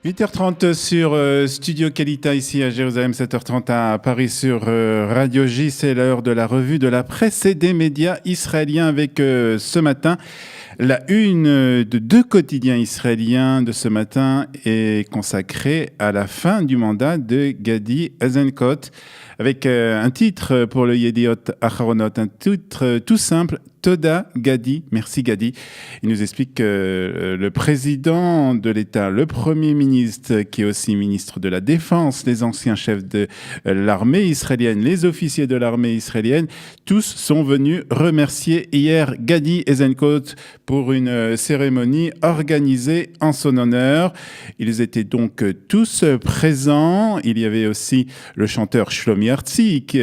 8h30 sur Studio Kalita ici à Jérusalem, 7h30 à Paris sur Radio J. C'est l'heure de la revue de la presse et des médias israéliens avec ce matin. La une de deux quotidiens israéliens de ce matin est consacrée à la fin du mandat de Gadi Eisenkot avec un titre pour le Yediot Aharonot, un titre tout simple. Toda Gadi, merci Gadi. Il nous explique que le président de l'État, le Premier ministre, qui est aussi ministre de la Défense, les anciens chefs de l'armée israélienne, les officiers de l'armée israélienne, tous sont venus remercier hier Gadi Eisenkot pour une cérémonie organisée en son honneur. Ils étaient donc tous présents. Il y avait aussi le chanteur Shlomo Artzi qui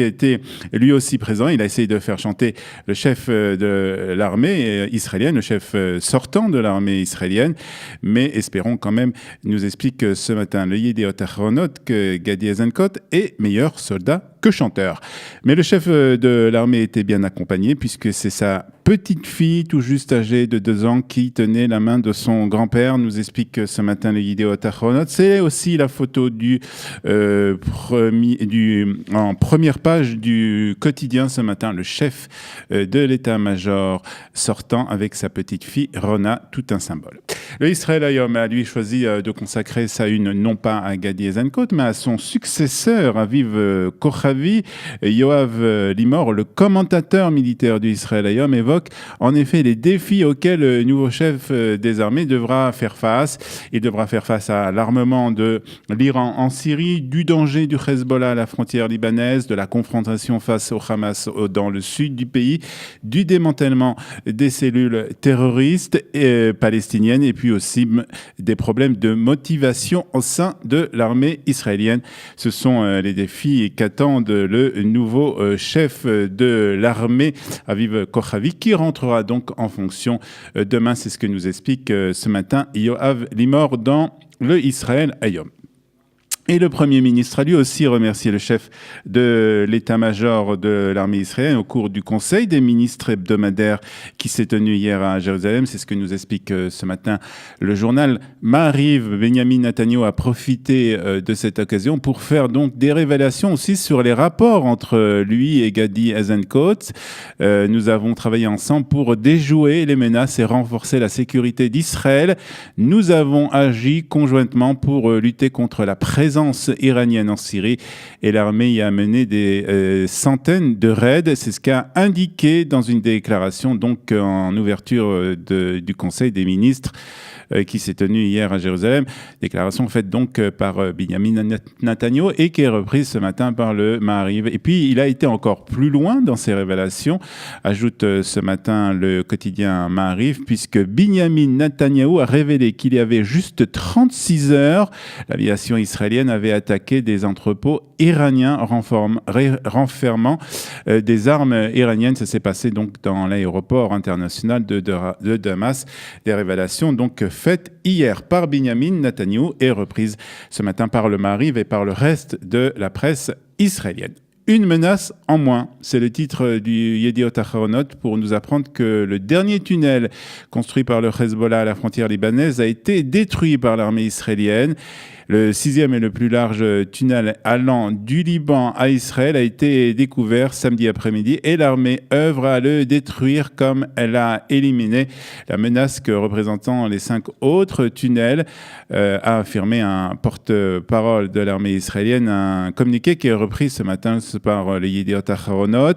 était lui aussi présent. Il a essayé de faire chanter le chef de l'armée israélienne, le chef sortant de l'armée israélienne. Mais espérons quand même, il nous explique ce matin le Yediot Aharonot que Gadi Eisenkot est meilleur soldat que chanteur. Mais le chef de l'armée était bien accompagné puisque c'est sa petite fille tout juste âgée de 2 ans qui tenait la main de son grand-père, nous explique ce matin le Yediot Aharonot. C'est aussi la photo en première page du quotidien ce matin, le chef de l'état-major sortant avec sa petite fille Rona, tout un symbole. Le Israël Hayom a lui choisi de consacrer sa une non pas à Gadi Eisenkot mais à son successeur, Aviv Kochavi. Yoav Limor, le commentateur militaire du Israël Hayom, évoque en effet les défis auxquels le nouveau chef des armées devra faire face. Il devra faire face à l'armement de l'Iran en Syrie, du danger du Hezbollah à la frontière libanaise, de la confrontation face au Hamas dans le sud du pays, du démantèlement des cellules terroristes palestiniennes et puis aussi des problèmes de motivation au sein de l'armée israélienne. Ce sont les défis qu'attendent le nouveau chef de l'armée, Aviv Kochavi, qui rentrera donc en fonction demain. C'est ce que nous explique ce matin Yoav Limor dans le Israël Hayom. Et le Premier ministre a lui aussi remercié le chef de l'état-major de l'armée israélienne au cours du Conseil des ministres hebdomadaires qui s'est tenu hier à Jérusalem. C'est ce que nous explique ce matin le journal Ma'ariv. Benjamin Netanyahu a profité de cette occasion pour faire donc des révélations aussi sur les rapports entre lui et Gadi Eisenkot. Nous avons travaillé ensemble pour déjouer les menaces et renforcer la sécurité d'Israël. Nous avons agi conjointement pour lutter contre la présence iranienne en Syrie et l'armée y a mené des centaines de raids. C'est ce qu'a indiqué dans une déclaration donc en ouverture du Conseil des ministres qui s'est tenu hier à Jérusalem. Déclaration faite donc par Benjamin Netanyahu et qui est reprise ce matin par le Ma'ariv. Et puis il a été encore plus loin dans ses révélations, ajoute ce matin le quotidien Ma'ariv, puisque Benjamin Netanyahu a révélé qu'il y avait juste 36 heures, l'aviation israélienne avait attaqué des entrepôts iraniens renfermant des armes iraniennes. Ça s'est passé donc dans l'aéroport international de Damas. Des révélations donc faites hier par Benjamin Netanyahu et reprises ce matin par le Ma'ariv et par le reste de la presse israélienne. Une menace en moins, c'est le titre du Yediot Aharonot pour nous apprendre que le dernier tunnel construit par le Hezbollah à la frontière libanaise a été détruit par l'armée israélienne. Le 6e et le plus large tunnel allant du Liban à Israël a été découvert samedi après-midi et l'armée œuvre à le détruire comme elle a éliminé la menace que représentant les 5 autres tunnels, a affirmé un porte-parole de l'armée israélienne, un communiqué qui est repris ce matin par le Yediot Aharonot.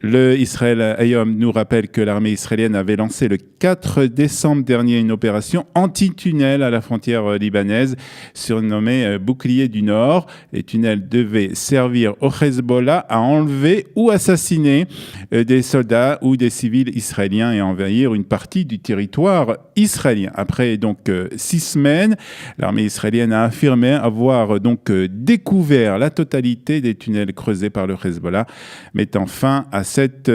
Le Israël Hayom nous rappelle que l'armée israélienne avait lancé le 4 décembre dernier une opération anti-tunnel à la frontière libanaise surnommée Bouclier du Nord. Les tunnels devaient servir au Hezbollah à enlever ou assassiner des soldats ou des civils israéliens et envahir une partie du territoire israélien. Après donc 6 semaines, l'armée israélienne a affirmé avoir donc découvert la totalité des tunnels creusés par le Hezbollah, mettant fin à cette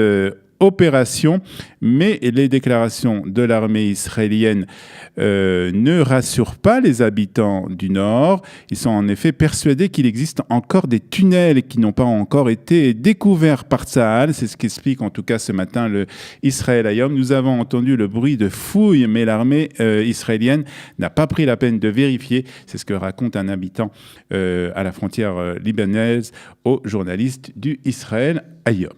opération, mais les déclarations de l'armée israélienne ne rassurent pas les habitants du Nord. Ils sont en effet persuadés qu'il existe encore des tunnels qui n'ont pas encore été découverts par Tsahal. C'est ce qu'explique en tout cas ce matin le Israël Hayom. Nous avons entendu le bruit de fouilles, mais l'armée israélienne n'a pas pris la peine de vérifier. C'est ce que raconte un habitant à la frontière libanaise au journaliste du Israël Hayom.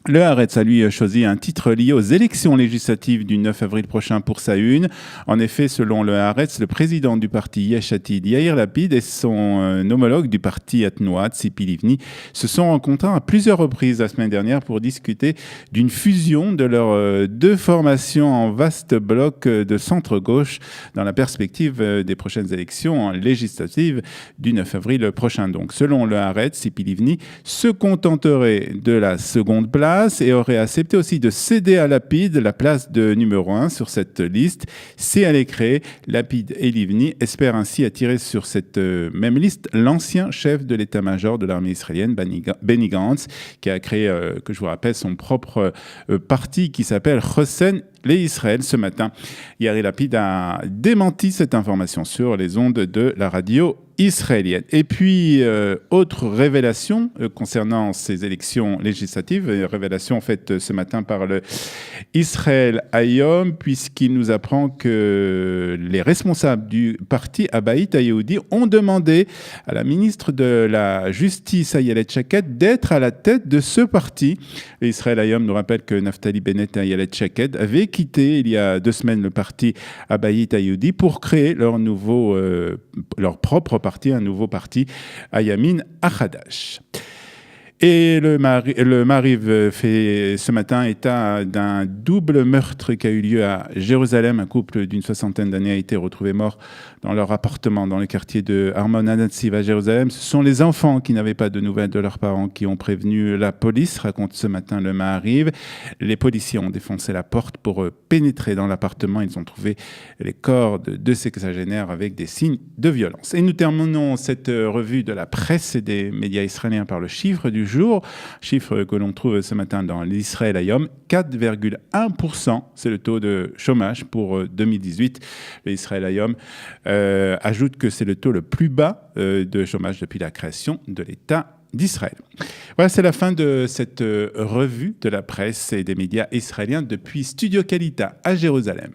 Le Haaretz a lui choisi un titre lié aux élections législatives du 9 avril prochain pour sa une. En effet, selon le Haaretz, le président du parti Yesh Atid, Yair Lapid, et son homologue du parti Atnoa, Tzipi Livni, se sont rencontrés à plusieurs reprises la semaine dernière pour discuter d'une fusion de leurs deux formations en vaste bloc de centre-gauche dans la perspective des prochaines élections législatives du 9 avril prochain. Donc, selon le Haaretz, Tzipi Livni se contenterait de la seconde place et aurait accepté aussi de céder à Lapid la place de numéro 1 sur cette liste. Si elle est créée, Lapid et Livni espèrent ainsi attirer sur cette même liste l'ancien chef de l'état-major de l'armée israélienne, Benny Gantz, qui a créé, que je vous rappelle, son propre parti qui s'appelle Chosen les Israël. Ce matin, Yair Lapid a démenti cette information sur les ondes de la radio israélienne. Et puis, autre révélation concernant ces élections législatives, révélation faite ce matin par le Israël Hayom, puisqu'il nous apprend que les responsables du parti Abayit HaYehudi ont demandé à la ministre de la Justice, Ayelet Shaked, d'être à la tête de ce parti. L'Israël Hayom nous rappelle que Naftali Bennett et Ayelet Shaked avaient quitté il y a 2 semaines le parti Abayit HaYehudi pour créer leur propre parti, un nouveau parti, Ayamin Achadash. Et le Maariv fait ce matin état d'un double meurtre qui a eu lieu à Jérusalem. Un couple d'une 60aine d'années a été retrouvé mort dans leur appartement dans le quartier de Armon HaNetziv à Jérusalem. Ce sont les enfants qui n'avaient pas de nouvelles de leurs parents qui ont prévenu la police, raconte ce matin le Maariv. Les policiers ont défoncé la porte pour pénétrer dans l'appartement. Ils ont trouvé les corps de 2 sexagénaires avec des signes de violence. Et nous terminons cette revue de la presse et des médias israéliens par le chiffre du jour, chiffre que l'on trouve ce matin dans l'Israël Hayom, 4,1%, c'est le taux de chômage pour 2018. L'Israël Hayom ajoute que c'est le taux le plus bas de chômage depuis la création de l'État d'Israël. Voilà, c'est la fin de cette revue de la presse et des médias israéliens depuis Studio Kalita à Jérusalem.